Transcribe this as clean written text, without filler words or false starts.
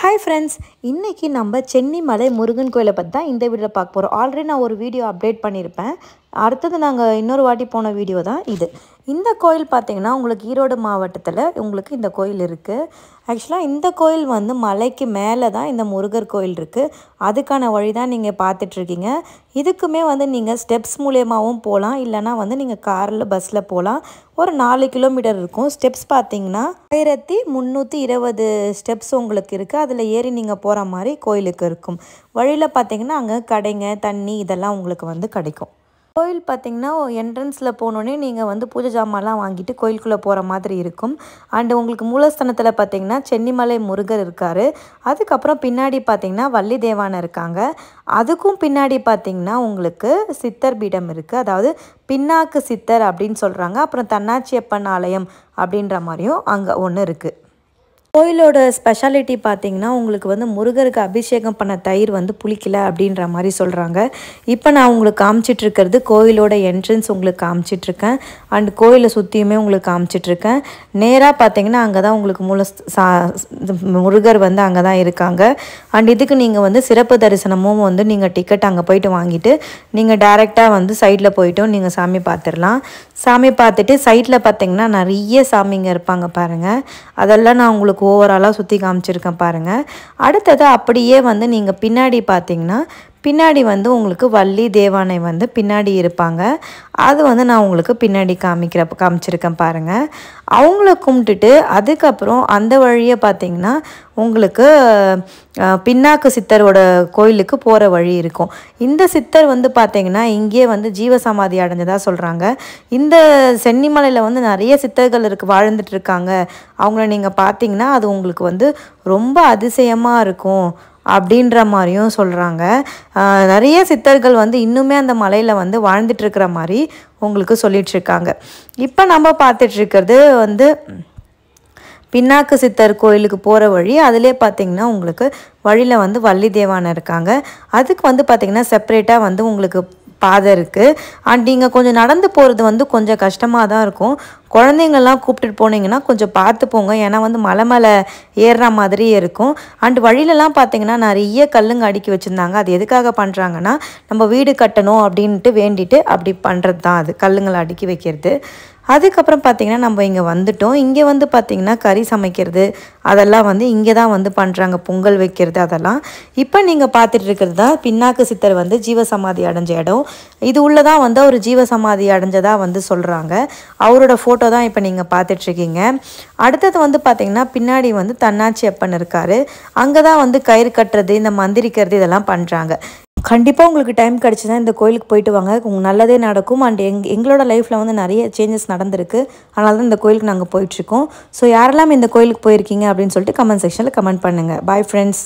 Hi friends, இன்னைக்கு நம்ம சென்னிமலை முருகன் கோயிலை பத்தி தான் இந்த வீடியோல பார்க்க போறோம். ஆல்ரெடி நான் ஒரு வீடியோ அப்டேட் பண்ணியிருப்பேன். அடுத்தது நாங்க இன்னொரு வாட்டி போன வீடியோ தான் இது. இந்த கோயில் பார்த்தீங்கன்னா உங்களுக்கு ஈரோடு மாவட்டத்துல உங்களுக்கு இந்த கோயில் இருக்கு. ஆக்சுவலா இந்த கோயில் வந்து மலைக்கு மேலே தான் இந்த முருகர் கோயில் இருக்கு. அதுக்கான வழி தான் நீங்க பார்த்துட்டு இருக்கீங்க. இதுக்குமே வந்து நீங்க ஸ்டெப்ஸ் மூலமாவும் போலாம் இல்லனா வந்து நீங்க கார்ல பஸ்ல போலாம். ஒரு 4 கிலோமீட்டர் இருக்கும். ஸ்டெப்ஸ் பார்த்தீங்கன்னா 1320 ஸ்டெப்ஸ் உங்களுக்கு இருக்கு. அதுல ஏறி நீங்க போற மாதிரி கோயிலுக்கு இருக்கும். வழியில பார்த்தீங்கன்னா அங்க கடைங்க, தண்ணி இதெல்லாம் உங்களுக்கு வந்து கிடைக்கும். கோயில் பார்த்தீங்கன்னா என்ட்ரன்ஸில் போனோடனே நீங்கள் வந்து பூஜை ஜாமான்லாம் வாங்கிட்டு கோயிலுக்குள்ளே போகிற மாதிரி இருக்கும். அண்டு உங்களுக்கு மூலஸ்தானத்தில் பார்த்தீங்கன்னா சென்னிமலை முருகர் இருக்கார். அதுக்கப்புறம் பின்னாடி பார்த்தீங்கன்னா வள்ளி தேவானை இருக்காங்க. அதுக்கும் பின்னாடி பார்த்தீங்கன்னா உங்களுக்கு சித்தர் பீடம் இருக்குது. அதாவது பின்னாக்கு சித்தர் அப்படின்னு சொல்கிறாங்க. அப்புறம் தன்னாட்சியப்பன் ஆலயம் அப்படின்ற மாதிரியும் அங்கே ஒன்று இருக்குது. கோயிலோட ஸ்பெஷாலிட்டி பார்த்தீங்கன்னா உங்களுக்கு வந்து முருகருக்கு அபிஷேகம் பண்ண தயிர் வந்து புளிக்கல அப்படின்ற மாதிரி சொல்கிறாங்க. இப்போ நான் உங்களுக்கு காமிச்சிட்ருக்கிறது கோயிலோட என்ட்ரன்ஸ் உங்களுக்கு காமிச்சிட்ருக்கேன். அண்ட் கோயிலை சுற்றியுமே உங்களுக்கு காமிச்சிட்ருக்கேன். நேராக பார்த்தீங்கன்னா அங்கே தான் உங்களுக்கு முருகர் வந்து அங்கே தான் இருக்காங்க. அண்ட் இதுக்கு நீங்கள் வந்து சிறப்பு தரிசனமும் வந்து நீங்கள் டிக்கெட் அங்கே போயிட்டு வாங்கிட்டு நீங்கள் டைரெக்டாக வந்து சைடில் போயிட்டும் நீங்கள் சாமி பார்த்துடலாம். சாமி பார்த்துட்டு சைடில் பார்த்தீங்கன்னா நிறைய சாமிங்க இருப்பாங்க பாருங்கள். அதெல்லாம் நான் உங்களுக்கு ஓவராலாக சுற்றி காமிச்சிருக்கேன் பாருங்கள். அடுத்தது அப்படியே வந்து நீங்கள் பின்னாடி பார்த்தீங்கன்னா பின்னாடி வந்து உங்களுக்கு வள்ளி தேவானை வந்து பின்னாடி இருப்பாங்க. அது வந்து நான் உங்களுக்கு பின்னாடி காமிச்சிருக்கேன் பாருங்கள். அவங்கள கும்பிட்டுட்டு அதுக்கப்புறம் அந்த வழியை பார்த்தீங்கன்னா உங்களுக்கு பின்னாக்கு சித்தரோட கோயிலுக்கு போகிற வழி இருக்கும். இந்த சித்தர் வந்து பார்த்தீங்கன்னா இங்கே வந்து ஜீவசமாதி அடைஞ்சதாக சொல்கிறாங்க. இந்த சென்னிமலையில் வந்து நிறைய சித்தர்கள் வாழ்ந்துட்டு இருக்காங்க. அவங்கள நீங்கள் பார்த்தீங்கன்னா அது உங்களுக்கு வந்து ரொம்ப அதிசயமாக இருக்கும் அப்படின்ற மாதிரியும் சொல்கிறாங்க. நிறைய சித்தர்கள் வந்து இன்னுமே அந்த மலையில் வந்து வாழ்ந்துட்டுருக்கிற மாதிரி உங்களுக்கு சொல்லிகிட்ருக்காங்க. இப்போ நம்ம பார்த்துட்ருக்கிறது வந்து பின்னாக்கு சித்தர் கோயிலுக்கு போகிற வழி. அதிலே பார்த்திங்கன்னா உங்களுக்கு வழியில் வந்து வள்ளி தேவானை இருக்காங்க. அதுக்கு வந்து பார்த்திங்கன்னா செப்பரேட்டாக வந்து உங்களுக்கு பாதை இருக்குது. அண்ட் நீங்கள் கொஞ்சம் நடந்து போகிறது வந்து கொஞ்சம் கஷ்டமாக தான் இருக்கும். குழந்தைங்கள்லாம் கூப்பிட்டுட்டு போனீங்கன்னா கொஞ்சம் பார்த்து போங்க. ஏன்னா வந்து மலை மேலே ஏறுற மாதிரியே இருக்கும். அண்ட் வழியிலலாம் பார்த்தீங்கன்னா நிறைய கல்லுங்க அடுக்கி வச்சுருந்தாங்க. அது எதுக்காக பண்ணுறாங்கன்னா நம்ம வீடு கட்டணும் அப்படின்ட்டு வேண்டிட்டு அப்படி பண்ணுறது தான் அது கல்லுங்களை அடுக்கி வைக்கிறது. அதுக்கப்புறம் பார்த்திங்கன்னா நம்ம இங்கே வந்துட்டோம். இங்கே வந்து பார்த்திங்கன்னா கறி சமைக்கிறது அதெல்லாம் வந்து இங்கே தான் வந்து பண்ணுறாங்க. பொங்கல் வைக்கிறது அதெல்லாம். இப்போ நீங்கள் பார்த்துட்டு இருக்கிறது தான் பின்னாக்கு சித்தர் வந்து ஜீவசமாதி அடைஞ்ச இடம். இது உள்ள தான் வந்து அவர் ஜீவசமாதி அடைஞ்சதாக வந்து சொல்கிறாங்க. அவரோட ஃபோட்டோ தான் இப்போ நீங்கள் பார்த்துட்ருக்கீங்க. அடுத்தது வந்து பார்த்திங்கன்னா பின்னாடி வந்து தன்னாட்சியப்பன் இருக்கார். அங்கே தான் வந்து கயிறு கட்டுறது இந்த மந்திரிக்கிறது இதெல்லாம் பண்ணுறாங்க. கண்டிப்பாக உங்களுக்கு டைம் கிடச்சிதான் இந்த கோயிலுக்கு போயிட்டு வாங்க. நல்லதே நடக்கும். அண்ட் எங்களோட லைஃப்பில் வந்து நிறைய சேஞ்சஸ் நடந்திருக்கு. அதனால தான் இந்த கோயிலுக்கு நாங்கள் போயிட்டுருக்கோம். ஸோ யாரெல்லாம் இந்த கோயிலுக்கு போயிருக்கீங்க அப்படின்னு சொல்லிட்டு கமெண்ட் செக்ஷனில் கமெண்ட் பண்ணுங்கள். Bye friends.